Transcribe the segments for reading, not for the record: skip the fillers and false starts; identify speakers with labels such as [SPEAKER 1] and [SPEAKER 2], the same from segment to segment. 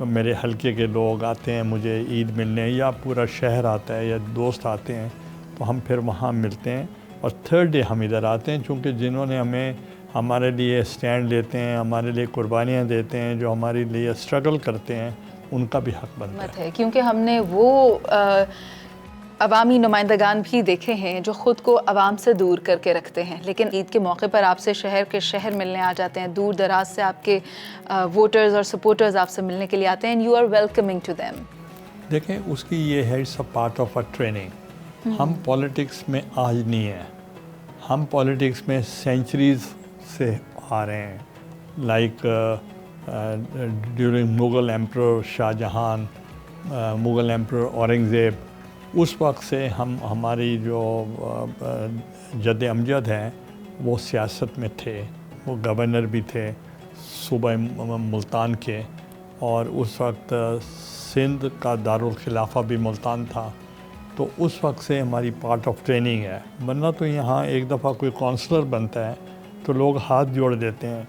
[SPEAKER 1] میرے حلقے کے لوگ آتے ہیں مجھے عید ملنے، یا پورا شہر آتا ہے یا دوست آتے ہیں، تو ہم پھر وہاں ملتے ہیں. اور تھرڈ ڈے ہم ادھر آتے ہیں، چونکہ جنہوں نے ہمارے لیے اسٹینڈ لیتے ہیں، ہمارے لیے قربانیاں دیتے ہیں، جو ہمارے لیے اسٹرگل کرتے ہیں، ان کا بھی حق بنتا ہے.
[SPEAKER 2] کیونکہ ہم نے وہ عوامی نمائندگان بھی دیکھے ہیں جو خود کو عوام سے دور کر کے رکھتے ہیں، لیکن عید کے موقع پر آپ سے شہر کے شہر ملنے آ جاتے ہیں، دور دراز سے آپ کے ووٹرز اور سپورٹرز آپ سے ملنے کے لیے آتے ہیں، you are welcoming to them.
[SPEAKER 1] دیکھیں اس کی یہ ہے، it's a part of a training. ہم پالیٹکس میں آج نہیں ہیں، ہم پالیٹکس میں سینچریز سے آ رہے ہیں. Like during Mughal emperor Shah Jahan, Mughal emperor Aurangzeb, اس وقت سے ہماری جو جد امجد ہیں وہ سیاست میں تھے، وہ گورنر بھی تھے صوبہ ملتان کے، اور اس وقت سندھ کا دارالخلافہ بھی ملتان تھا. تو اس وقت سے ہماری پارٹ آف ٹریننگ ہے. ورنہ تو یہاں ایک دفعہ کوئی کونسلر بنتا ہے تو لوگ ہاتھ جوڑ دیتے ہیں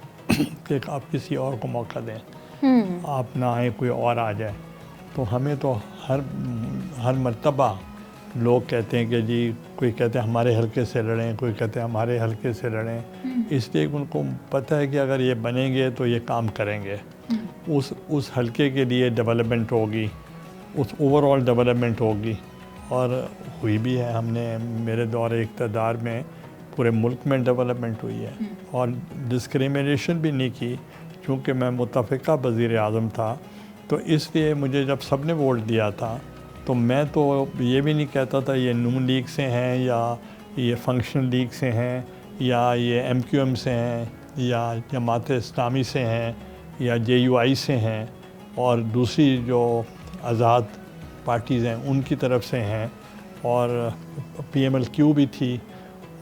[SPEAKER 1] کہ آپ کسی اور کو موقع دیں، آپ نہ آئیں، کوئی اور آ جائے. تو ہمیں تو ہر مرتبہ لوگ کہتے ہیں کہ جی، کوئی کہتے ہیں ہمارے حلقے سے لڑیں، کوئی کہتے ہیں ہمارے حلقے سے لڑیں. اس لیے ان کو پتہ ہے کہ اگر یہ بنیں گے تو یہ کام کریں گے، اس حلقے کے لیے ڈیولپمنٹ ہوگی، اس اوور آل ڈیولپمنٹ ہوگی. اور ہوئی بھی ہے. ہم نے میرے دور اقتدار میں پورے ملک میں ڈیولپمنٹ ہوئی ہے، اور ڈسکریمنیشن بھی نہیں کی. چونکہ میں متفقہ وزیر اعظم تھا، تو اس لیے مجھے جب سب نے ووٹ دیا تھا تو میں تو یہ بھی نہیں کہتا تھا یہ نون لیگ سے ہیں، یا یہ فنکشنل لیگ سے ہیں، یا یہ ایم کیو ایم سے ہیں، یا جماعت اسلامی سے ہیں، یا جے یو آئی سے ہیں، اور دوسری جو آزاد پارٹیز ہیں ان کی طرف سے ہیں، اور پی ایم ایل کیو بھی تھی،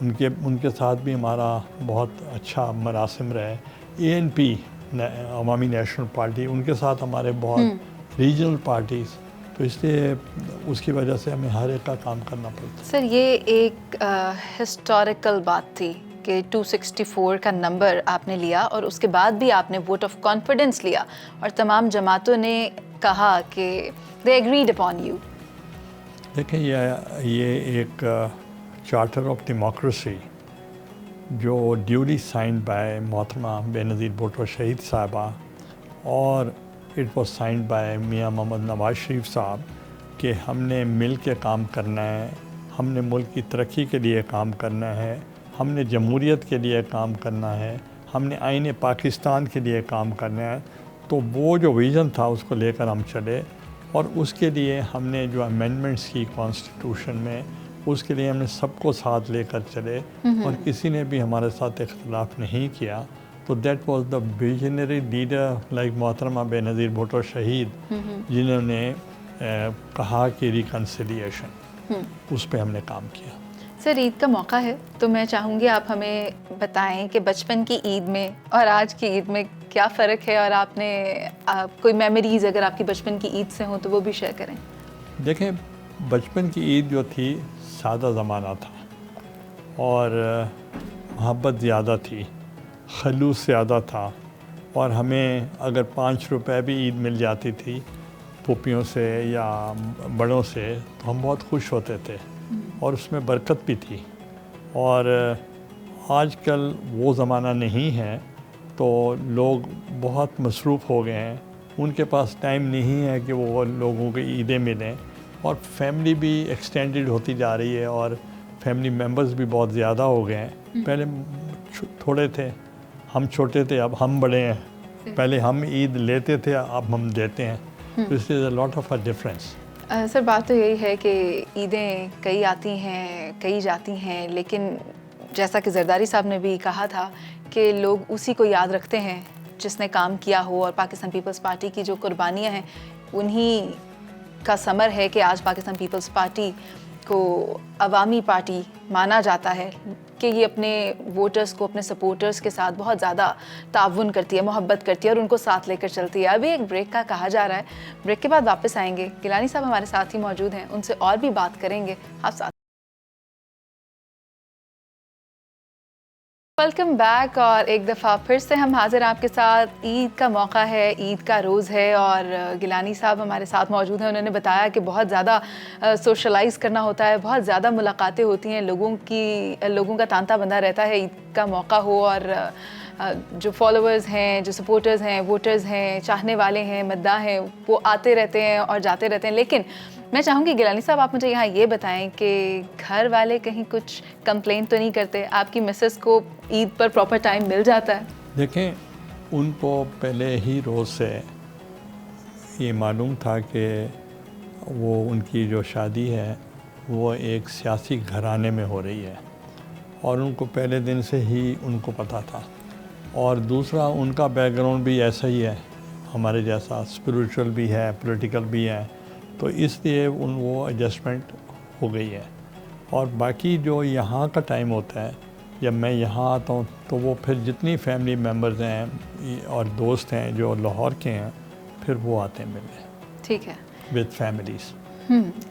[SPEAKER 1] ان کے ساتھ بھی ہمارا بہت اچھا مراسم رہے. اے این پی عوامی نیشنل پارٹی، ان کے ساتھ ہمارے بہت ریجنل پارٹیز. تو اس لیے اس کی وجہ سے ہمیں ہر ایک کا کام کرنا پڑتا.
[SPEAKER 2] سر، یہ ایک ہسٹوریکل بات تھی کہ 264 کا نمبر آپ نے لیا، اور اس کے بعد بھی آپ نے ووٹ آف کانفیڈنس لیا، اور تمام جماعتوں نے کہا کہ دے ایگریڈ اپون یو.
[SPEAKER 1] دیکھیں یہ ایک چارٹر آف ڈیموکریسی جو ڈیولی سائنڈ بائی محترمہ بے نظیر بھٹو شہید صاحبہ، اور اٹ واز سائنڈ بائی میاں محمد نواز شریف صاحب، کہ ہم نے مل کے کام کرنا ہے، ہم نے ملک کی ترقی کے لیے کام کرنا ہے، ہم نے جمہوریت کے لیے کام کرنا ہے، ہم نے آئین پاکستان کے لیے کام کرنا ہے. تو وہ جو ویژن تھا اس کو لے کر ہم چلے، اور اس کے لیے ہم نے جو امینڈمنٹس کی کانسٹیٹیوشن میں، اس کے لیے ہم نے سب کو ساتھ لے کر چلے، اور کسی نے بھی ہمارے ساتھ اختلاف نہیں کیا. تو that was the visionary leader like محترمہ بے نظیر بھٹو شہید، جنہوں نے کہا کہ ریکنسیلیشن، اس پہ ہم نے کام کیا.
[SPEAKER 2] سر، عید کا موقع ہے تو میں چاہوں گی آپ ہمیں بتائیں کہ بچپن کی عید میں اور آج کی عید میں کیا فرق ہے، اور آپ نے کوئی میموریز اگر آپ کی بچپن کی عید سے ہوں تو وہ بھی شیئر کریں.
[SPEAKER 1] دیکھیں، بچپن کی عید جو تھی سادہ زمانہ تھا، اور محبت زیادہ تھی، خلوص زیادہ تھا، اور ہمیں اگر 5 روپے بھی عید مل جاتی تھی پھوپھیوں سے یا بڑوں سے تو ہم بہت خوش ہوتے تھے، اور اس میں برکت بھی تھی. اور آج کل وہ زمانہ نہیں ہے، تو لوگ بہت مصروف ہو گئے ہیں، ان کے پاس ٹائم نہیں ہے کہ وہ لوگوں کی عیدیں ملیں، اور فیملی بھی ایکسٹینڈڈ ہوتی جا رہی ہے، اور فیملی ممبرز بھی بہت زیادہ ہو گئے ہیں. پہلے تھوڑے تھے، ہم چھوٹے تھے، اب ہم بڑے ہیں. پہلے ہم عید لیتے تھے، اب ہم دیتے ہیں. تو اس لیے لاٹ آف اے ڈفرینس.
[SPEAKER 2] سر، بات تو یہی ہے کہ عیدیں کئی آتی ہیں کئی جاتی ہیں، لیکن جیسا کہ زرداری صاحب نے بھی کہا تھا کہ لوگ اسی کو یاد رکھتے ہیں جس نے کام کیا ہو، اور پاکستان پیپلز پارٹی کی جو قربانیاں ہیں انہی کا ثمر ہے کہ آج پاکستان پیپلز پارٹی کو عوامی پارٹی مانا جاتا ہے، کہ یہ اپنے ووٹرز کو، اپنے سپورٹرز کے ساتھ بہت زیادہ تعاون کرتی ہے، محبت کرتی ہے، اور ان کو ساتھ لے کر چلتی ہے. ابھی ایک بریک کا کہا جا رہا ہے، بریک کے بعد واپس آئیں گے. گیلانی صاحب ہمارے ساتھ ہی موجود ہیں، ان سے اور بھی بات کریں گے. آپ ساتھ ویلکم بیک، اور ایک دفعہ پھر سے ہم حاضر ہیں آپ کے ساتھ. عید کا موقع ہے، عید کا روز ہے، اور گیلانی صاحب ہمارے ساتھ موجود ہیں. انہوں نے بتایا کہ بہت زیادہ سوشلائز کرنا ہوتا ہے، بہت زیادہ ملاقاتیں ہوتی ہیں، لوگوں کا تانتا بندھا رہتا ہے عید کا موقع ہو، اور جو فالوورز ہیں، جو سپورٹرز ہیں، ووٹرز ہیں، چاہنے والے ہیں، مداح ہیں، وہ آتے رہتے ہیں اور جاتے رہتے ہیں. لیکن میں چاہوں گی گیلانی صاحب آپ مجھے یہاں یہ بتائیں کہ گھر والے کہیں کچھ کمپلین تو نہیں کرتے؟ آپ کی مسز کو عید پر پراپر ٹائم مل جاتا ہے؟
[SPEAKER 1] دیکھیں، ان کو پہلے ہی روز سے یہ معلوم تھا کہ وہ ان کی جو شادی ہے وہ ایک سیاسی گھرانے میں ہو رہی ہے، اور ان کو پہلے دن سے ہی ان کو پتہ تھا. اور دوسرا، ان کا بیک گراؤنڈ بھی ایسا ہی ہے ہمارے جیسا، اسپریچول بھی ہے، پولیٹیکل بھی ہے، تو اس لیے وہ ایڈجسٹمنٹ ہو گئی ہے. اور باقی جو یہاں کا ٹائم ہوتا ہے، جب میں یہاں آتا ہوں تو وہ پھر جتنی فیملی ممبرز ہیں اور دوست ہیں جو لاہور کے ہیں، پھر وہ آتے ہیں ملنے.
[SPEAKER 2] ٹھیک ہے،
[SPEAKER 1] وتھ فیملیز.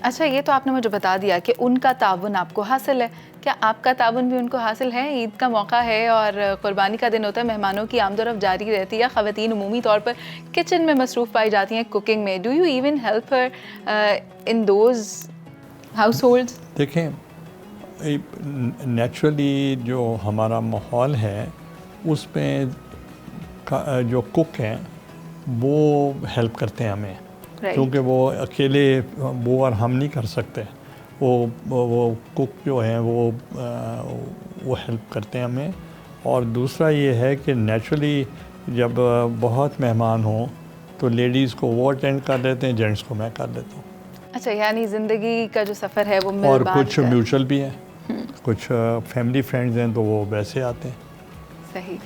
[SPEAKER 2] اچھا، یہ تو آپ نے مجھے بتا دیا کہ ان کا تعاون آپ کو حاصل ہے. کیا آپ کا تعاون بھی ان کو حاصل ہے؟ عید کا موقع ہے اور قربانی کا دن ہوتا ہے، مہمانوں کی آمد و رفت جاری رہتی ہے، خواتین عمومی طور پر کچن میں مصروف پائی جاتی ہیں، کوکنگ میں. Do you even help her in those house holds?
[SPEAKER 1] دیکھیں، نیچرلی جو ہمارا ماحول ہے اس میں جو کک ہیں وہ ہیلپ کرتے ہیں ہمیں، کیونکہ وہ اکیلے وہ اور ہم نہیں کر سکتے. وہ کک جو ہیں وہ ہیلپ کرتے ہیں ہمیں. اور دوسرا یہ ہے کہ نیچرلی جب بہت مہمان ہوں تو لیڈیز کو وہ اٹینڈ کر لیتے ہیں، جینٹس کو میں کر لیتا ہوں.
[SPEAKER 2] اچھا، یعنی زندگی کا جو سفر ہے وہ
[SPEAKER 1] اور کچھ میوچل بھی ہیں، کچھ فیملی فرینڈز ہیں تو وہ ویسے آتے ہیں.
[SPEAKER 2] صحیح.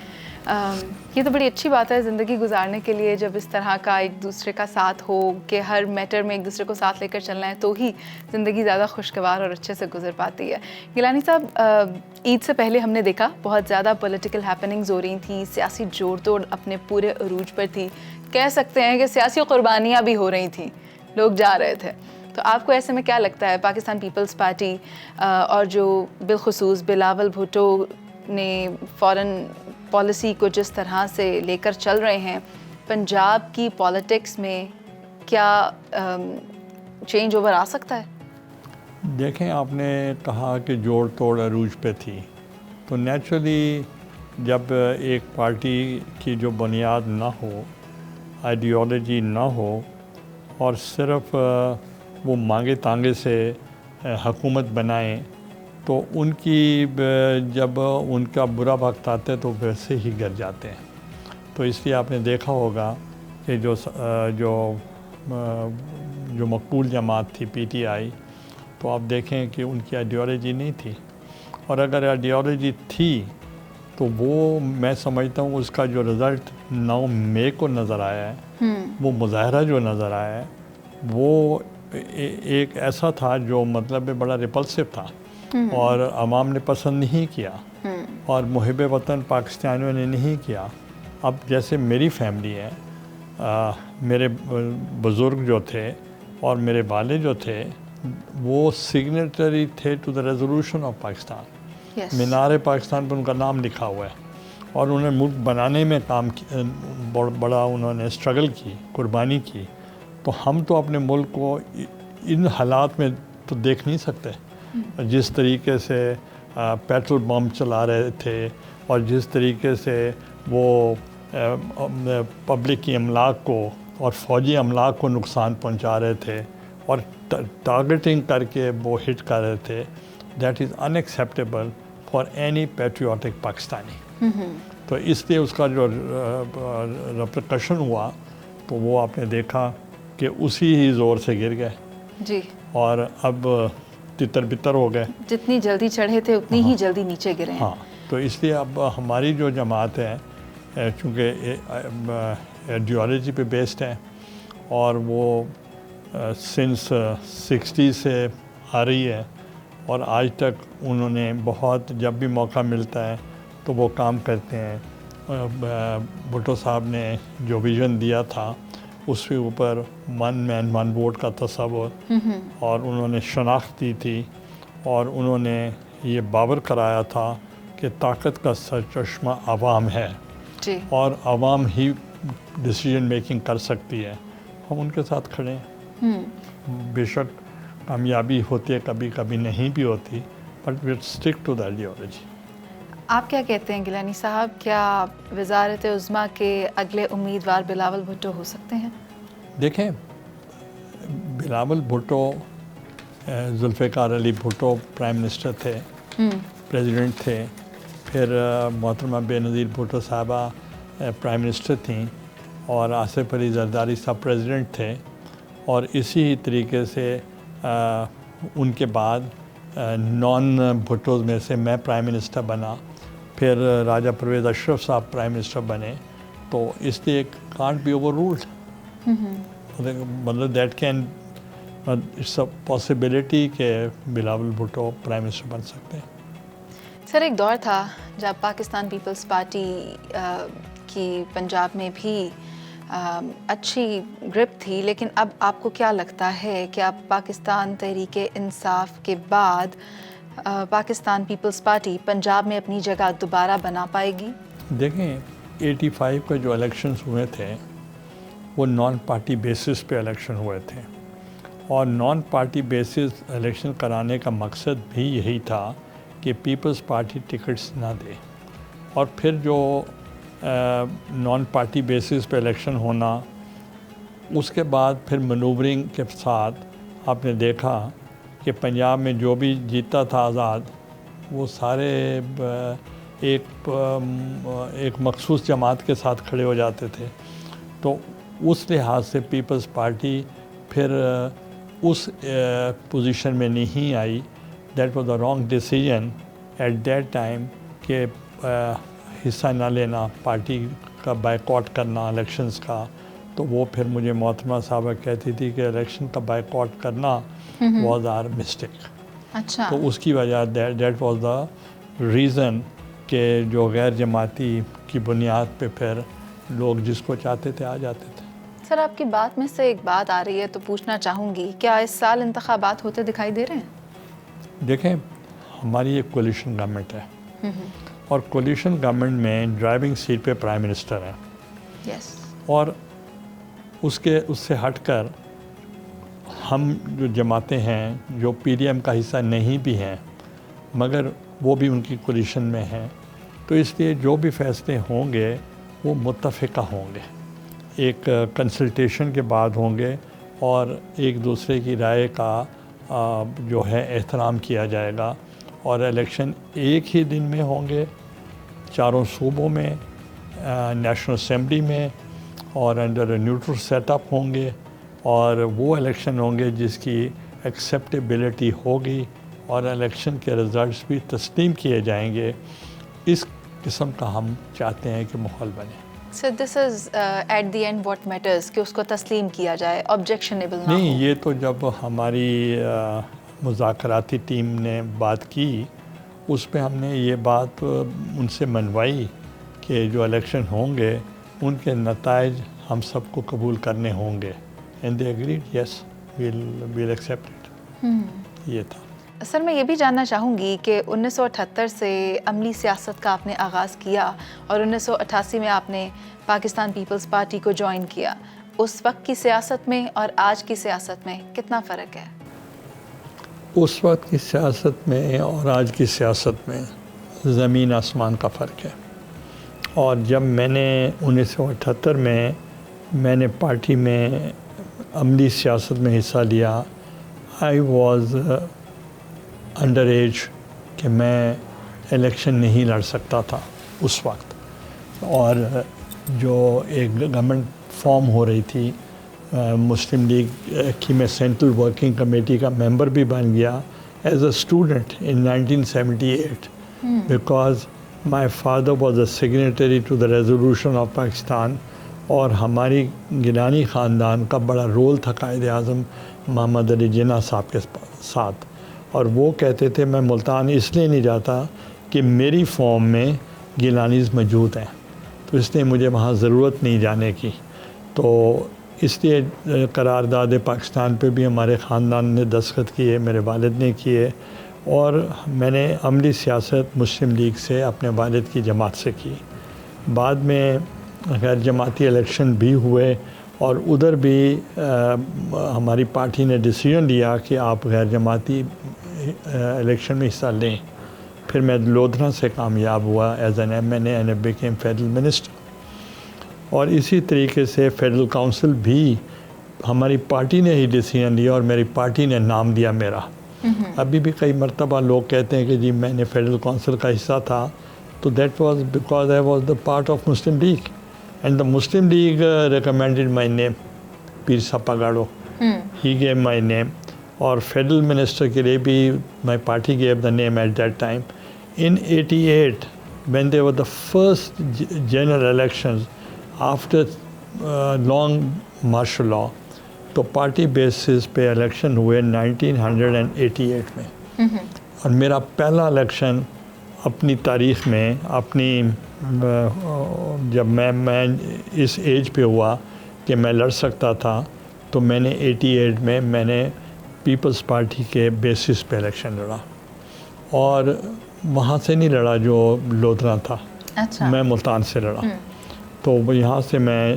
[SPEAKER 2] یہ تو بڑی اچھی بات ہے زندگی گزارنے کے لیے، جب اس طرح کا ایک دوسرے کا ساتھ ہو کہ ہر میٹر میں ایک دوسرے کو ساتھ لے کر چلنا ہے، تو ہی زندگی زیادہ خوشگوار اور اچھے سے گزر پاتی ہے. گیلانی صاحب، عید سے پہلے ہم نے دیکھا بہت زیادہ پولیٹیکل ہیپننگز ہو رہی تھیں، سیاسی جوڑ توڑ اپنے پورے عروج پر تھی. کہہ سکتے ہیں کہ سیاسی قربانیاں بھی ہو رہی تھیں، لوگ جا رہے تھے. تو آپ کو ایسے میں کیا لگتا ہے، پاکستان پیپلز پارٹی اور جو بالخصوص بلاول بھٹو نے فارن پالیسی کو جس طرح سے لے کر چل رہے ہیں، پنجاب کی پالیٹکس میں کیا چینج اوور آ سکتا ہے؟
[SPEAKER 1] دیکھیں، آپ نے کہا کہ جوڑ توڑ عروج پہ تھی، تو نیچرلی جب ایک پارٹی کی جو بنیاد نہ ہو، آئیڈیالوجی نہ ہو، اور صرف وہ مانگے تانگے سے حکومت بنائیں، تو ان کی جب ان کا برا وقت آتا ہے تو ویسے ہی گر جاتے ہیں. تو اس لیے آپ نے دیکھا ہوگا کہ جو مقبول جماعت تھی پی ٹی آئی، تو آپ دیکھیں کہ ان کی آئیڈیالوجی نہیں تھی. اور اگر آئیڈیالوجی تھی تو وہ میں سمجھتا ہوں اس کا جو رزلٹ 9 مئی کو نظر آیا ہے، وہ مظاہرہ جو نظر آیا ہے، وہ ایک ایسا تھا جو مطلب بڑا ریپلسو تھا اور عوام نے پسند نہیں کیا، اور محب وطن پاکستانیوں نے نہیں کیا. اب جیسے میری فیملی ہے، میرے بزرگ جو تھے اور میرے والد جو تھے وہ سگنیٹری تھے to the resolution of Pakistan. Minar Pakistan پہ ان کا نام لکھا ہوا ہے، اور انہوں نے ملک بنانے میں کام بڑا انہوں نے اسٹرگل کی، قربانی کی. تو ہم تو اپنے ملک کو ان حالات میں تو دیکھ نہیں سکتے، جس طریقے سے پیٹرول بم چلا رہے تھے اور جس طریقے سے وہ پبلک کی املاک کو اور فوجی املاک کو نقصان پہنچا رہے تھے اور ٹارگیٹنگ کر کے وہ ہٹ کر رہے تھے. That is in acceptable for any patriotic Pakistani. تو اس لیے اس کا جو ریپریکشن ہوا تو وہ آپ نے دیکھا کہ اسی ہی زور سے گر گئے
[SPEAKER 2] جی،
[SPEAKER 1] اور اب تتر بتر ہو گئے.
[SPEAKER 2] جتنی جلدی چڑھے تھے اتنی ہی جلدی نیچے گرے ہیں.
[SPEAKER 1] ہاں، تو اس لیے اب ہماری جو جماعت ہے چونکہ آئیڈیالوجی پہ بیسڈ ہے اور وہ سنس 60 سے آ رہی ہے، اور آج تک انہوں نے بہت جب بھی موقع ملتا ہے تو وہ کام کرتے ہیں. بھٹو صاحب نے جو ویژن دیا تھا اس کے اوپر 1 مین 1 ووٹ کا تصور، اور انہوں نے شناخت دی تھی، اور انہوں نے یہ باور کرایا تھا کہ طاقت کا سرچشمہ عوام ہے
[SPEAKER 2] جی
[SPEAKER 1] اور عوام ہی ڈیسیجن میکنگ کر سکتی ہے، ہم ان کے ساتھ کھڑے ہیں. بے شک کامیابی ہوتی ہے، کبھی کبھی نہیں بھی ہوتی، but we stick to the ideology.
[SPEAKER 2] آپ کیا کہتے ہیں گیلانی صاحب، کیا وزارت عظمیٰ کے اگلے امیدوار بلاول بھٹو ہو سکتے ہیں؟
[SPEAKER 1] دیکھیں، بلاول بھٹو، ذوالفقار علی بھٹو پرائم منسٹر تھے، پریزیڈنٹ تھے، پھر محترمہ بے نظیر بھٹو صاحبہ پرائم منسٹر تھیں، اور آصف علی زرداری صاحب پریزیڈنٹ تھے، اور اسی طریقے سے ان کے بعد نان بھٹوز میں سے میں پرائم منسٹر بنا، پھر راجہ پرویز اشرف صاحب پرائم منسٹر بنے. تو اس لیے کانٹ بی اوور رولڈ، مطلب that can it's a possibility کہ بلاول بھٹو پرائم منسٹر بن سکتے ہیں.
[SPEAKER 2] سر، ایک دور تھا جب پاکستان پیپلز پارٹی کی پنجاب میں بھی اچھی گرپ تھی، لیکن اب آپ کو کیا لگتا ہے کہ اب پاکستان تحریک انصاف کے بعد پاکستان پیپلز پارٹی پنجاب میں اپنی جگہ دوبارہ بنا پائے گی؟
[SPEAKER 1] دیکھیں، 85 کے جو الیکشنز ہوئے تھے وہ نان پارٹی بیسس پہ الیکشن ہوئے تھے، اور نان پارٹی بیسس الیکشن کرانے کا مقصد بھی یہی تھا کہ پیپلز پارٹی ٹکٹس نہ دے. اور پھر جو نان پارٹی بیسس پہ الیکشن ہونا، اس کے بعد پھر مینوورنگ کے ساتھ آپ نے دیکھا کہ پنجاب میں جو بھی جیتا تھا آزاد، وہ سارے ایک مخصوص جماعت کے ساتھ کھڑے ہو جاتے تھے. تو اس لحاظ سے پیپلز پارٹی پھر اس پوزیشن میں نہیں آئی. That was the wrong decision at that time کہ حصہ نہ لینا، پارٹی کا بائیکاٹ کرنا الیکشنز کا. تو وہ پھر مجھے محترمہ صاحبہ کہتی تھی کہ الیکشن کا بائیکاٹ کرنا واز آر مسٹیک.
[SPEAKER 2] اچھا،
[SPEAKER 1] تو اس کی وجہ دیٹ واز دا ریزن کہ جو غیر جماعتی کی بنیاد پہ پھر لوگ جس کو چاہتے تھے آ جاتے تھے.
[SPEAKER 2] سر، آپ کی بات میں سے ایک بات آ رہی ہے تو پوچھنا چاہوں گی، کیا اس سال انتخابات ہوتے دکھائی دے رہے ہیں؟
[SPEAKER 1] دیکھیں، ہماری ایک کولیشن گورنمنٹ ہے، اور کولیشن گورنمنٹ میں ڈرائیونگ سیٹ پہ پرائم منسٹر ہے.
[SPEAKER 2] یس.
[SPEAKER 1] اور اس سے ہٹ کر ہم جو جماعتیں ہیں جو پی ڈی ایم کا حصہ نہیں بھی ہیں مگر وہ بھی ان کی کولیشن میں ہیں، تو اس لیے جو بھی فیصلے ہوں گے وہ متفقہ ہوں گے، ایک کنسلٹیشن کے بعد ہوں گے، اور ایک دوسرے کی رائے کا جو ہے احترام کیا جائے گا. اور الیکشن ایک ہی دن میں ہوں گے، چاروں صوبوں میں، نیشنل اسمبلی میں، اور انڈر نیوٹرل سیٹ اپ ہوں گے، اور وہ الیکشن ہوں گے جس کی ایکسیپٹیبلٹی ہوگی، اور الیکشن کے رزلٹس بھی تسلیم کیے جائیں گے. اس قسم کا ہم چاہتے ہیں کہ ماحول بنے.
[SPEAKER 2] Sir, this is at the end what matters, کہ اس کو تسلیم کیا جائے، آبجیکشنیبل نہ ہو.
[SPEAKER 1] نہیں، یہ تو جب ہماری مذاکراتی ٹیم نے بات کی، اس پہ ہم نے یہ بات ان سے منوائی کہ جو الیکشن ہوں گے ان کے نتائج ہم سب کو قبول کرنے ہوں گے. And they agreed, yes we'll accept it. یہ تھا.
[SPEAKER 2] سر، میں یہ بھی جاننا چاہوں گی کہ 1978 سے عملی سیاست کا آپ نے آغاز کیا، اور 1988 میں آپ نے پاکستان پیپلز پارٹی کو جوائن کیا. اس وقت کی سیاست میں اور آج کی سیاست میں کتنا فرق ہے؟
[SPEAKER 1] اس وقت کی سیاست میں اور آج کی سیاست میں زمین آسمان کا فرق ہے. اور جب میں نے 1978 میں نے پارٹی میں عملی سیاست میں حصہ لیا، آئی واز انڈر ایج کہ میں الیکشن نہیں لڑ سکتا تھا اس وقت. اور جو ایک گورنمنٹ فارم ہو رہی تھی مسلم لیگ کی، میں سینٹرل ورکنگ کمیٹی کا ممبر بھی بن گیا as a student in 1978 because my father was a signatory to the resolution of Pakistan. اور ہماری گیلانی خاندان کا بڑا رول تھا قائد اعظم محمد علی جناح صاحب کے ساتھ. اور وہ کہتے تھے میں ملتان اس لیے نہیں جاتا کہ میری فارم میں گیلانیز موجود ہیں، تو اس لیے مجھے وہاں ضرورت نہیں جانے کی. تو اس لیے قرارداد پاکستان پہ بھی ہمارے خاندان نے دستخط کیے، میرے والد نے کیے، اور میں نے عملی سیاست مسلم لیگ سے اپنے والد کی جماعت سے کی. بعد میں غیر جماعتی الیکشن بھی ہوئے اور ادھر بھی ہماری پارٹی نے ڈیسیژن لیا کہ آپ غیر جماعتی الیکشن میں حصہ لیں. پھر میں لودھرا سے کامیاب ہوا as an MNA and became federal minister. اور اسی طریقے سے فیڈرل کونسل بھی ہماری پارٹی نے ہی ڈیسیژن لیا اور میری پارٹی نے نام دیا میرا. ابھی بھی کئی مرتبہ لوگ کہتے ہیں کہ جی میں نے فیڈرل کونسل کا حصہ تھا, تو that was because I was the part of Muslim League and the Muslim League recommended my name, Pir سپا گاڑو, ہی گیو مائی نیم. اور فیڈرل منسٹر کے لیے بھی my party gave the name at that time. In 88, when they were the first general elections after long martial law, تو party basis پہ election ہوئے 1988 میں. اور میرا پہلا الیکشن اپنی تاریخ میں جب میں اس ایج پہ ہوا کہ میں لڑ سکتا تھا, تو میں نے 88 میں نے پیپلز پارٹی کے بیسس پہ الیکشن لڑا. اور وہاں سے نہیں لڑا جو لودھرا تھا.
[SPEAKER 2] اچھا.
[SPEAKER 1] میں ملتان سے لڑا. تو یہاں سے میں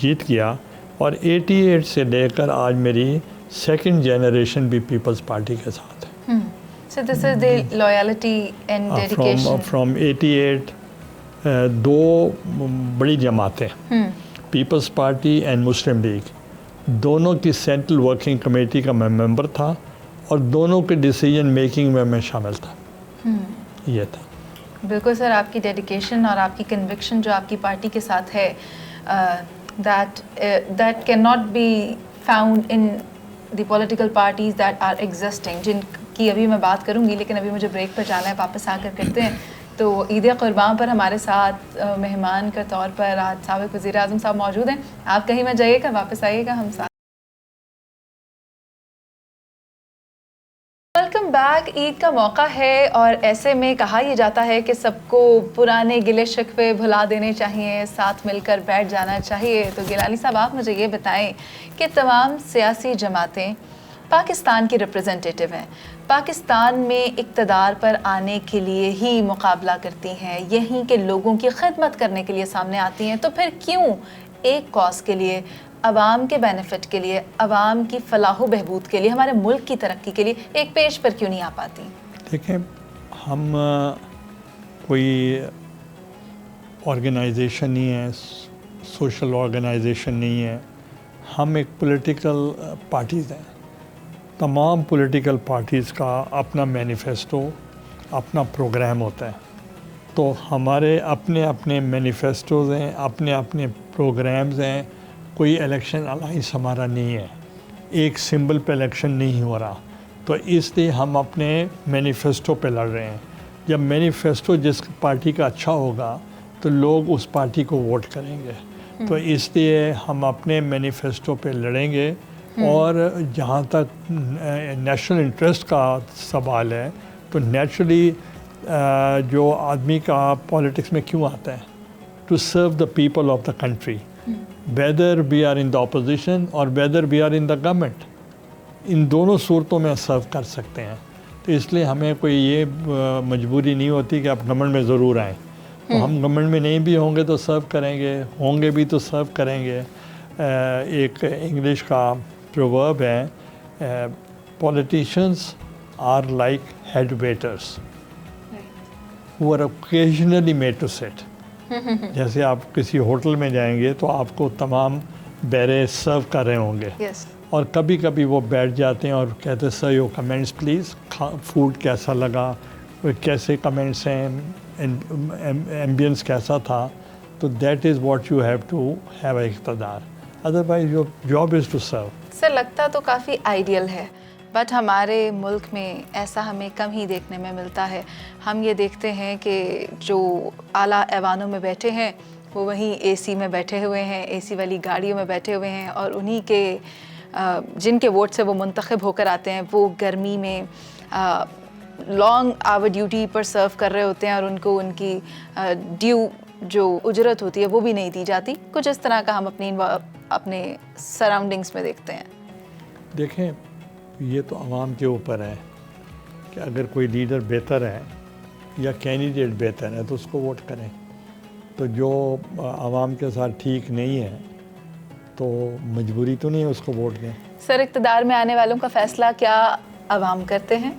[SPEAKER 1] جیت گیا. اور 88 سے لے کر آج میری سیکنڈ جنریشن بھی پیپلز پارٹی کے ساتھ ہے.
[SPEAKER 2] So this is the loyalty and dedication.
[SPEAKER 1] From 88 دو بڑی جماعتیں, پیپلز پارٹی اینڈ مسلم لیگ, دونوں کی سینٹرل ورکنگ کمیٹی کا میں ممبر تھا اور دونوں کے ڈیسیجن میکنگ میں شامل تھا. یہ تھا.
[SPEAKER 2] بالکل سر, آپ کی ڈیڈیکیشن اور آپ کی کنوکشن جو آپ کی پارٹی کے ساتھ ہے, that cannot be found in the political parties that are existing, جن کی ابھی میں بات کروں گی, لیکن ابھی مجھے بریک پر جانا ہے, واپس آ کر کرتے ہیں. تو عید قربان پر ہمارے ساتھ مہمان کے طور پر آج سابق وزیر اعظم صاحب موجود ہیں. آپ کہیں میں جائیے گا, واپس آئیے گا, ہم ساتھ. Welcome back. عید کا موقع ہے اور ایسے میں کہا یہ جاتا ہے کہ سب کو پرانے گلے شکوے بھلا دینے چاہیے, ساتھ مل کر بیٹھ جانا چاہیے. تو گیلانی صاحب, آپ مجھے یہ بتائیں کہ تمام سیاسی جماعتیں پاکستان کی ریپرزنٹیٹیو ہیں, پاکستان میں اقتدار پر آنے کے لیے ہی مقابلہ کرتی ہیں, یہیں کے لوگوں کی خدمت کرنے کے لیے سامنے آتی ہیں, تو پھر کیوں ایک کاز کے لیے, عوام کے بینیفٹ کے لیے, عوام کی فلاح و بہبود کے لیے, ہمارے ملک کی ترقی کے لیے ایک پیج پر کیوں نہیں آ پاتی؟
[SPEAKER 1] دیکھیں, ہم کوئی آرگنائزیشن نہیں ہے, سوشل آرگنائزیشن نہیں ہے, ہم ایک پولیٹیکل پارٹیز ہیں. تمام پولیٹیکل پارٹیز کا اپنا مینیفیسٹو, اپنا پروگرام ہوتا ہے. تو ہمارے اپنے اپنے مینیفیسٹوز ہیں, اپنے اپنے پروگرامز ہیں. کوئی الیکشن الائنس ہمارا نہیں ہے, ایک سمبل پہ الیکشن نہیں ہو رہا. تو اس لیے ہم اپنے مینیفیسٹو پہ لڑ رہے ہیں. جب مینیفیسٹو جس پارٹی کا اچھا ہوگا تو لوگ اس پارٹی کو ووٹ کریں گے. تو اس لیے ہم اپنے مینیفیسٹو پہ لڑیں گے. اور جہاں تک نیشنل انٹرسٹ کا سوال ہے, تو نیچرلی جو آدمی کا پالیٹکس میں کیوں آتا ہے, to serve the people of the country, whether we are in the opposition اور whether we are in the government. ان دونوں صورتوں میں سرو کر سکتے ہیں. تو اس لیے ہمیں کوئی یہ مجبوری نہیں ہوتی کہ آپ گورنمنٹ میں ضرور آئیں. تو ہم گورنمنٹ میں نہیں بھی ہوں گے تو سرو کریں گے, ہوں گے بھی تو سرو کریں گے. ایک انگلش کا پروورب ہے, politicians are like head waiters who are occasionally made to sit. جیسے آپ کسی ہوٹل میں جائیں گے تو آپ کو تمام بیرے سرو کر رہے ہوں گے, اور کبھی کبھی وہ بیٹھ جاتے ہیں اور کہتے ہیں sir your comments please, food کیسا لگا, کیسے کمنٹس ہیں, ایمبینس کیسا تھا. تو that is what you have to have a اقتدار, otherwise your job is to serve.
[SPEAKER 2] Sir لگتا تو کافی آئیڈیل ہے, بٹ ہمارے ملک میں ایسا ہمیں کم ہی دیکھنے میں ملتا ہے. ہم یہ دیکھتے ہیں کہ جو اعلیٰ ایوانوں میں بیٹھے ہیں وہ وہیں اے سی میں بیٹھے ہوئے ہیں, اے سی والی گاڑیوں میں بیٹھے ہوئے ہیں, اور انہی کے جن کے ووٹ سے وہ منتخب ہو کر آتے ہیں وہ گرمی میں لانگ آور ڈیوٹی پر سرو کر رہے ہوتے ہیں, اور ان کو ان کی ڈیو جو اجرت ہوتی ہے وہ بھی نہیں دی جاتی. کچھ اس طرح کا ہم اپنے سراؤنڈنگس میں دیکھتے ہیں.
[SPEAKER 1] دیکھیں, یہ تو عوام کے اوپر ہے. کہ اگر کوئی لیڈر بہتر ہے یا کینڈیڈیٹ بہتر ہے تو اس کو ووٹ کریں، تو جو عوام کے ساتھ ٹھیک نہیں ہے تو مجبوری تو نہیں ہے اس کو ووٹ دیں۔
[SPEAKER 2] سر، اقتدار میں آنے والوں کا فیصلہ کیا عوام کرتے ہیں؟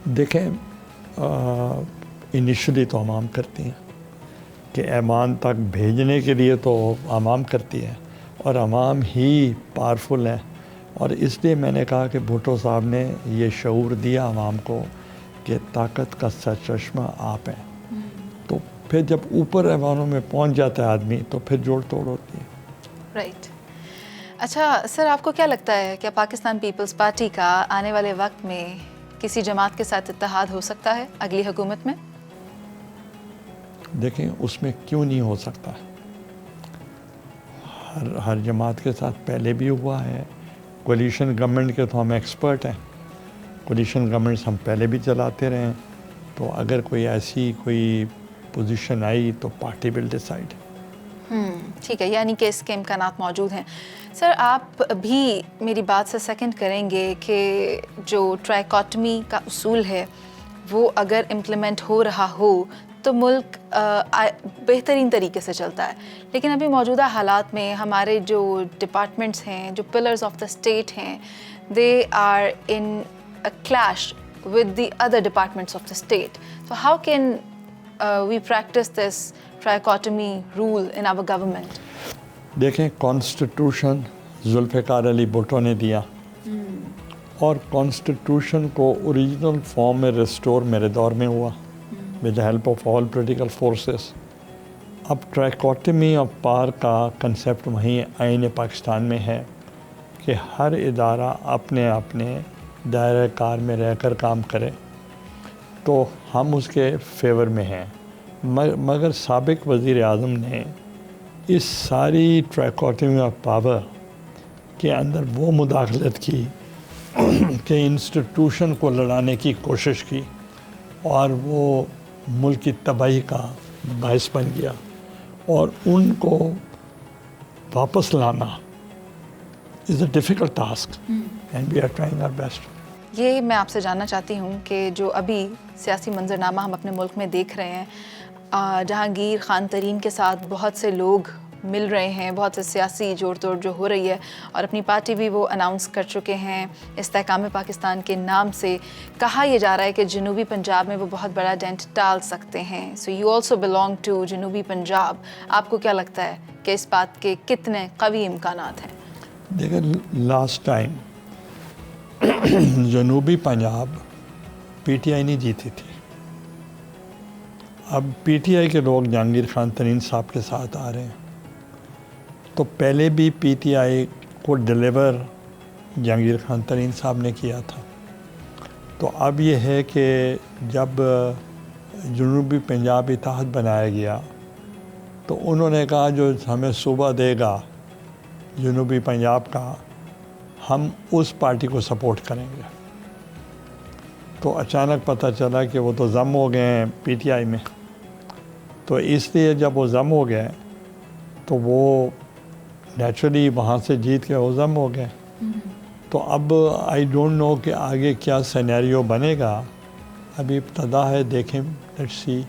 [SPEAKER 1] دیکھیں، انیشلی تو عوام کرتی ہیں، کہ ایمان تک بھیجنے کے لیے تو عوام کرتی ہے، اور عوام ہی پاورفل ہے، اور اس لیے میں نے کہا کہ بھٹو صاحب نے یہ شعور دیا عوام کو کہ طاقت کا سرچشمہ آپ ہیں، تو پھر جب اوپر ایوانوں میں پہنچ جاتا ہے آدمی تو پھر جوڑ توڑ ہوتی ہے۔
[SPEAKER 2] رائٹ۔ اچھا سر، آپ کو کیا لگتا ہے کہ پاکستان پیپلز پارٹی کا آنے والے وقت میں کسی جماعت کے ساتھ اتحاد ہو سکتا ہے اگلی حکومت میں؟
[SPEAKER 1] دیکھیں، اس میں کیوں نہیں ہو سکتا، ہر جماعت کے ساتھ پہلے بھی ہوا ہے۔ کولیشن گورنمنٹ کے تو ہم ایکسپرٹ ہیں، کولیشن گورنمنٹس ہم پہلے بھی چلاتے رہے ہیں، تو اگر کوئی ایسی کوئی پوزیشن آئی تو پارٹی ول ڈیسائیڈ۔
[SPEAKER 2] ٹھیک ہے، یعنی کہ اس کے امکانات موجود ہیں۔ سر، آپ بھی میری بات سے سیکنڈ کریں گے کہ جو ٹرائیکاٹمی کا اصول ہے وہ اگر امپلیمنٹ ہو رہا ہو تو ملک بہترین طریقے سے چلتا ہے، لیکن ابھی موجودہ حالات میں ہمارے جو ڈپارٹمنٹس ہیں، جو پلرز آف دا اسٹیٹ ہیں، they are in a clash with the other departments of the state, so how can we practice this trichotomy rule in our government?
[SPEAKER 1] دیکھیں، کانسٹیٹیوشن ذوالفقار علی بھٹو نے دیا، اور کانسٹیٹیوشن کو اوریجنل فارم میں restore میرے دور میں ہوا with the help of all political forces. اب ٹرائیکاٹمی آف پاور کا کنسیپٹ وہیں آئین پاکستان میں ہے کہ ہر ادارہ اپنے اپنے دائرۂ کار میں رہ کر کام کرے، تو ہم اس کے فیور میں ہیں، مگر سابق وزیر اعظم نے اس ساری ٹرائیکاٹمی آف پاور کے اندر وہ مداخلت کی کہ انسٹیٹیوشن کو لڑانے کی کوشش کی، اور وہ ملک کی تباہی کا باعث بن گیا، اور ان کو واپس لانا is a difficult task and we are trying our best.
[SPEAKER 2] یہ میں آپ سے جاننا چاہتی ہوں کہ جو ابھی سیاسی منظرنامہ ہم اپنے ملک میں دیکھ رہے ہیں، جہانگیر خان ترین کے ساتھ بہت سے لوگ مل رہے ہیں، بہت سے سیاسی جوڑ توڑ جو ہو رہی ہے، اور اپنی پارٹی بھی وہ اناؤنس کر چکے ہیں استحکام پاکستان کے نام سے۔ کہا یہ جا رہا ہے کہ جنوبی پنجاب میں وہ بہت بڑا ڈینٹ ڈال سکتے ہیں، so you also belong to جنوبی پنجاب۔ آپ کو کیا لگتا ہے کہ اس بات کے کتنے قوی امکانات ہیں؟
[SPEAKER 1] دیکھیں، لاسٹ ٹائم جنوبی پنجاب پی ٹی آئی نہیں جیتی تھی، اب پی ٹی آئی کے لوگ جہانگیر خان ترین صاحب کے ساتھ آ رہے ہیں، تو پہلے بھی پی ٹی آئی کو ڈیلیور جہانگیر خان ترین صاحب نے کیا تھا، تو اب یہ ہے کہ جب جنوبی پنجاب اتحاد بنایا گیا تو انہوں نے کہا جو ہمیں صوبہ دے گا جنوبی پنجاب کا ہم اس پارٹی کو سپورٹ کریں گے، تو اچانک پتہ چلا کہ وہ تو ضم ہو گئے ہیں پی ٹی آئی میں، تو اس لیے جب وہ ضم ہو گئے تو وہ نیچرلی وہاں سے جیت کے وہ ضم ہو گئے، تو اب آئی ڈونٹ نو کہ آگے کیا سینیریو بنے گا، ابھی ابتدا ہے، دیکھیں لیٹس سی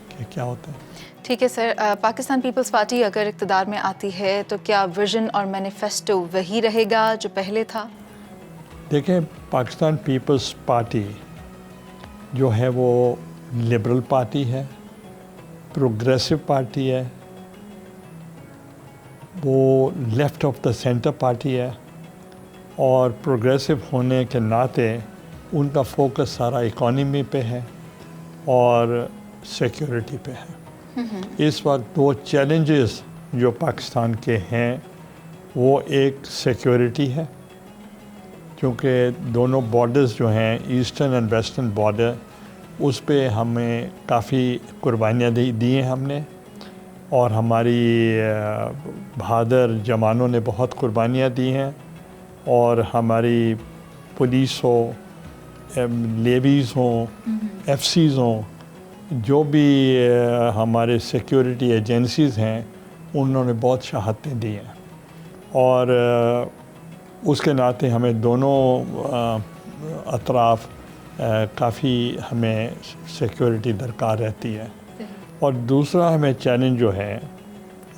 [SPEAKER 1] کہ کیا ہوتا ہے۔
[SPEAKER 2] ٹھیک ہے سر، پاکستان پیپلز پارٹی اگر اقتدار میں آتی ہے تو کیا ویژن اور مینیفیسٹو وہی رہے گا جو پہلے تھا؟
[SPEAKER 1] دیکھیں، پاکستان پیپلز پارٹی جو ہے وہ لبرل پارٹی ہے، پروگریسو پارٹی ہے، وہ left of the centre party ہے، اور پروگریسو ہونے کے ناطے ان کا فوکس سارا اکانومی پہ ہے اور سیکیورٹی پہ ہے۔ اس وقت دو چیلنجز جو پاکستان کے ہیں وہ ایک سیکیورٹی ہے، کیونکہ دونوں بارڈرز جو ہیں ایسٹرن اینڈ ویسٹرن بارڈر، اس پہ ہمیں کافی قربانیاں دی ہیں ہم نے، اور ہماری بہادر جوانوں نے بہت قربانیاں دی ہیں، اور ہماری پولیس ہو، لیویز ہوں، ایف سیز ہوں، جو بھی ہمارے سیکیورٹی ایجنسیز ہیں انہوں نے بہت شہادتیں دی ہیں، اور اس کے ناطے ہمیں دونوں اطراف کافی ہمیں سیکیورٹی درکار رہتی ہے. اور دوسرا ہمیں چیلنج جو ہے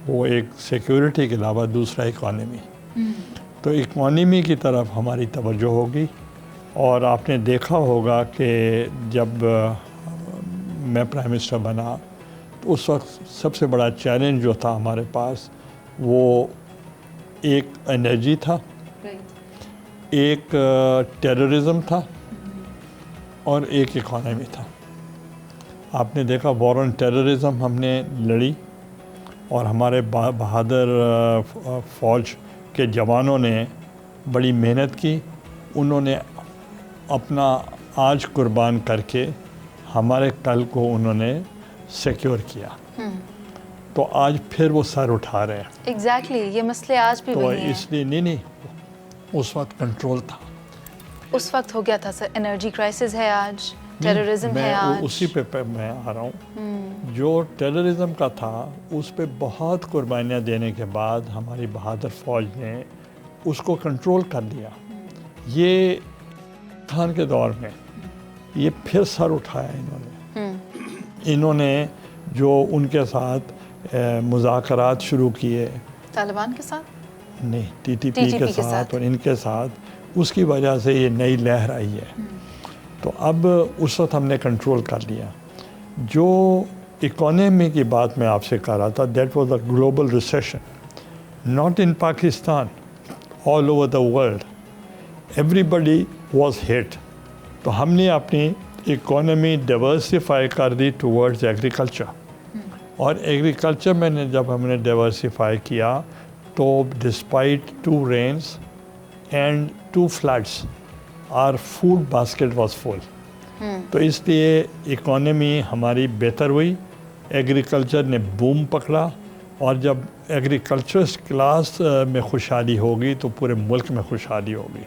[SPEAKER 1] وہ ایک سیکیورٹی کے علاوہ دوسرا اکانومی. تو اکانومی کی طرف ہماری توجہ ہوگی. اور آپ نے دیکھا ہوگا کہ جب میں پرائم منسٹر بنا تو اس وقت سب سے بڑا چیلنج جو تھا ہمارے پاس وہ ایک انرجی تھا, ایک ٹیررزم تھا اور ایک اکانومی تھا. آپ نے دیکھا وار آن ٹیررزم ہم نے لڑی اور ہمارے بہادر فوج کے جوانوں نے بڑی محنت کی. انہوں نے اپنا آج قربان کر کے ہمارے کل کو انہوں نے سیکیور کیا. تو آج پھر وہ سر اٹھا رہے ہیں.
[SPEAKER 2] ایگزیکٹلی یہ مسئلے آج بھی
[SPEAKER 1] تو
[SPEAKER 2] وہی ہیں.
[SPEAKER 1] اس لیے نہیں اس وقت کنٹرول تھا.
[SPEAKER 2] اس وقت ہو گیا تھا سر. انرجی کرائسس ہے آج, ٹیررزم ہے آج.
[SPEAKER 1] اسی پہ میں آ رہا ہوں. جو ٹیررزم کا تھا اس پہ بہت قربانیاں دینے کے بعد ہماری بہادر فوج نے اس کو کنٹرول کر لیا. یہ خان کے دور میں یہ پھر سر اٹھایا انہوں نے جو ان کے ساتھ مذاکرات شروع کیے.
[SPEAKER 2] طالبان کے ساتھ
[SPEAKER 1] نہیں, ٹی ٹی پی کے ساتھ اور ان کے ساتھ, اس کی وجہ سے یہ نئی لہر آئی ہے. تو اب اس وقت ہم نے کنٹرول کر لیا. جو اکانومی کی بات میں آپ سے کہہ رہا تھا, that was a global recession, not in Pakistan, all over the world, everybody was hit. تو ہم نے اپنی اکانومی ڈائیورسفائی کر دی ٹورڈز ایگریکلچر. اور ایگریکلچر میں نے جب ہم نے ڈائیورسفائی کیا تو despite 2 rains and 2 floods our food basket was full. تو اس لیے اکانومی ہماری بہتر ہوئی, ایگریکلچر نے بوم پکڑا, اور جب ایگریکلچرس کلاس میں خوشحالی ہوگی تو پورے ملک میں خوشحالی ہوگی.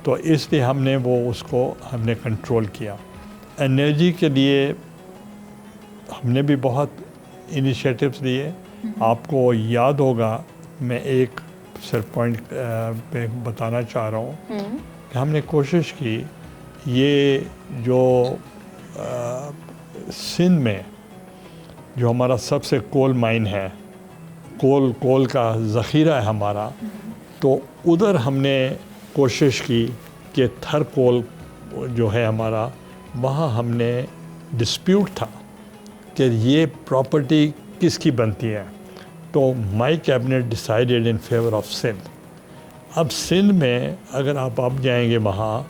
[SPEAKER 1] تو اس لیے ہم نے اس کو ہم نے کنٹرول کیا. انرجی کے لیے ہم نے بھی بہت انیشیٹوز لیے. آپ کو یاد ہوگا, میں ایک صرف پوائنٹ پہ بتانا چاہ رہا ہوں کہ ہم نے کوشش کی, یہ جو سندھ میں جو ہمارا سب سے کول مائن ہے, کول کا ذخیرہ ہے ہمارا, تو ادھر ہم نے کوشش کی کہ تھر کول جو ہے ہمارا, وہاں ہم نے ڈسپیوٹ تھا کہ یہ پراپرٹی کس کی بنتی ہے. تو my cabinet decided in favour of Sindh. اب سندھ میں اگر آپ اب جائیں گے وہاں,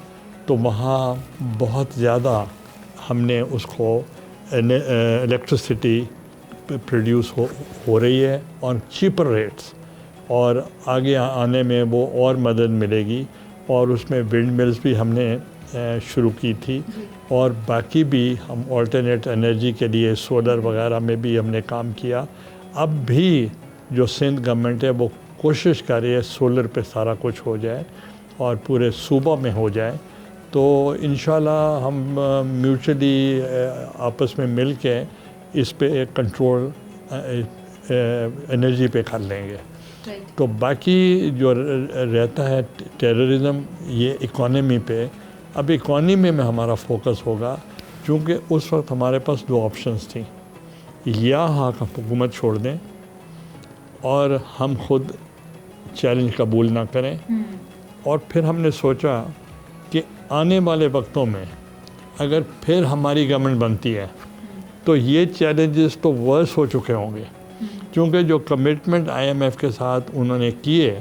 [SPEAKER 1] تو وہاں بہت زیادہ ہم نے اس کو الیکٹرسٹی پروڈیوس ہو رہی ہے آن چیپر ریٹس, اور آگے آنے میں وہ اور مدد ملے گی. اور اس میں ونڈ ملز بھی ہم نے شروع کی تھی, اور باقی بھی ہم آلٹرنیٹ انرجی کے لیے سولر وغیرہ میں بھی ہم نے کام کیا. اب بھی جو سندھ گورنمنٹ ہے وہ کوشش کر رہی ہے سولر پہ سارا کچھ ہو جائے اور پورے صوبہ میں ہو جائے. تو انشاءاللہ ہم میوچلی آپس میں مل کے اس پہ کنٹرول انرجی پہ کر لیں گے. تو باقی جو رہتا ہے ٹیررزم, یہ اکانومی پہ. اب اکانومی میں ہمارا فوکس ہوگا, چونکہ اس وقت ہمارے پاس 2 آپشنز تھیں, یا حکومت چھوڑ دیں اور ہم خود چیلنج قبول نہ کریں. اور پھر ہم نے سوچا کہ آنے والے وقتوں میں اگر پھر ہماری گورنمنٹ بنتی ہے تو یہ چیلنجز تو ورس ہو چکے ہوں گے, کیونکہ جو کمٹمنٹ IMF کے ساتھ انہوں نے کیے,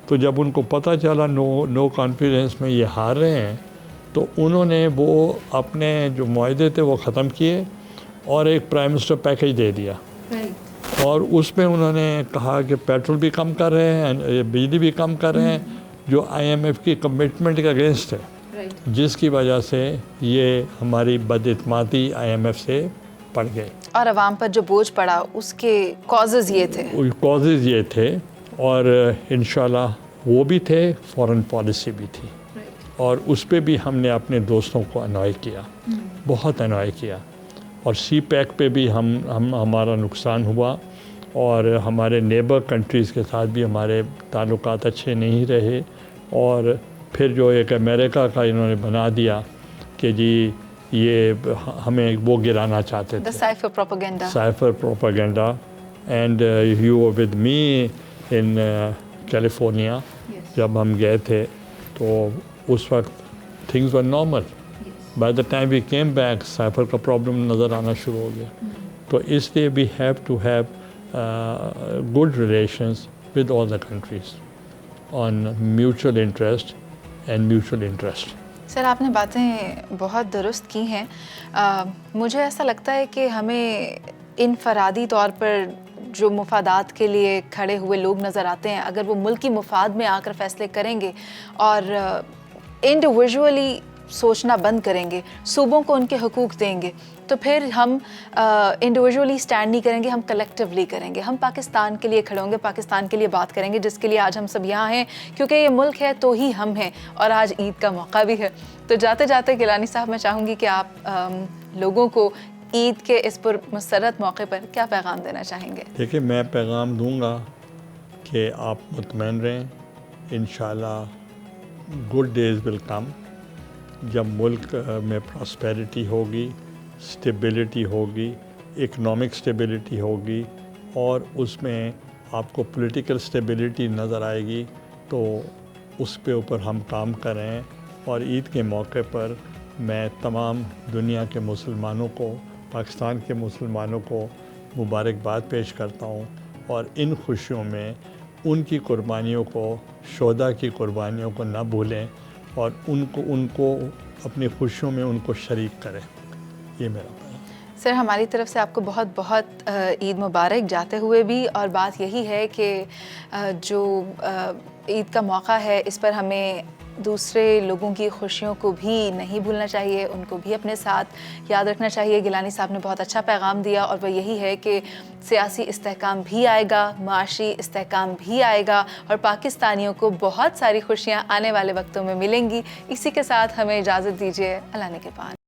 [SPEAKER 1] تو جب ان کو پتہ چلا نو کانفیڈنس میں یہ ہار رہے ہیں, تو انہوں نے وہ اپنے جو معاہدے تھے وہ ختم کیے اور ایک پرائم منسٹر پیکیج دے دیا. اور اس میں انہوں نے کہا کہ پیٹرول بھی کم کر رہے ہیں, بجلی بھی کم کر رہے ہیں, جو IMF کی کمٹمنٹ کے اگینسٹ ہے, جس کی وجہ سے یہ ہماری بد اعتمادی IMF سے پڑ گئے.
[SPEAKER 2] اور عوام پر جو بوجھ پڑا اس کے کازز یہ تھے.
[SPEAKER 1] اور انشاءاللہ وہ بھی تھے, فورن پالیسی بھی تھی, اور اس پہ بھی ہم نے اپنے دوستوں کو انوائے کیا, بہت انوائے کیا. اور سی پیک پہ بھی ہمارا نقصان ہوا, اور ہمارے نیبر کنٹریز کے ساتھ بھی ہمارے تعلقات اچھے نہیں رہے. اور پھر جو ایک امریکہ کا انہوں نے بنا دیا کہ جی یہ ہمیں وہ گرانا چاہتے
[SPEAKER 2] The
[SPEAKER 1] تھے،
[SPEAKER 2] cipher propaganda.
[SPEAKER 1] Cipher propaganda. And you were with me in California. جب ہم گئے تھے تو اس وقت things were normal. By the time we came back cipher کا پرابلم نظر آنا شروع ہو گیا. تو اس لیے we have to have good relations with all the countries on mutual interest and mutual interest.
[SPEAKER 2] Sir آپ نے باتیں بہت درست کی ہیں. مجھے ایسا لگتا ہے کہ ہمیں انفرادی طور پر جو مفادات کے لیے کھڑے ہوئے لوگ نظر آتے ہیں، اگر وہ ملکی مفاد میں آ کر فیصلے کریں گے اور انڈیویژولی سوچنا بند کریں گے، صوبوں کو ان کے حقوق دیں گے، تو پھر ہم انڈیویژولی اسٹینڈ نہیں کریں گے، ہم کلیکٹیولی کریں گے. ہم پاکستان کے لیے کھڑے ہوں گے، پاکستان کے لیے بات کریں گے، جس کے لیے آج ہم سب یہاں ہیں، کیونکہ یہ ملک ہے تو ہی ہم ہیں، اور آج عید کا موقع بھی ہے. تو جاتے جاتے گیلانی صاحب میں چاہوں گی کہ آپ لوگوں کو عید کے اس پر مسرت موقع پر کیا پیغام دینا چاہیں گے؟
[SPEAKER 1] دیکھیے میں پیغام دوں گا کہ آپ مطمئن رہیں، انشاءاللہ گڈ ڈیز ول کم. جب ملک میں پراسپیرٹی ہوگی، اسٹیبلٹی ہوگی، اکنامک اسٹیبلٹی ہوگی، اور اس میں آپ کو پولیٹیکل اسٹیبلٹی نظر آئے گی، تو اس پہ اوپر ہم کام کریں. اور عید کے موقع پر میں تمام دنیا کے مسلمانوں کو، پاکستان کے مسلمانوں کو مبارکباد پیش کرتا ہوں، اور ان خوشیوں میں ان کی قربانیوں کو، شہداء کی قربانیوں کو نہ بھولیں، اور ان کو اپنی خوشیوں میں ان کو شریک کریں. یہ میرا پیغام.
[SPEAKER 2] سر ہماری طرف سے آپ کو بہت بہت عید مبارک جاتے ہوئے بھی. اور بات یہی ہے کہ جو عید کا موقع ہے اس پر ہمیں دوسرے لوگوں کی خوشیوں کو بھی نہیں بھولنا چاہیے، ان کو بھی اپنے ساتھ یاد رکھنا چاہیے. گیلانی صاحب نے بہت اچھا پیغام دیا، اور وہ یہی ہے کہ سیاسی استحکام بھی آئے گا، معاشی استحکام بھی آئے گا، اور پاکستانیوں کو بہت ساری خوشیاں آنے والے وقتوں میں ملیں گی. اسی کے ساتھ ہمیں اجازت دیجیے. اللہ نگہبان.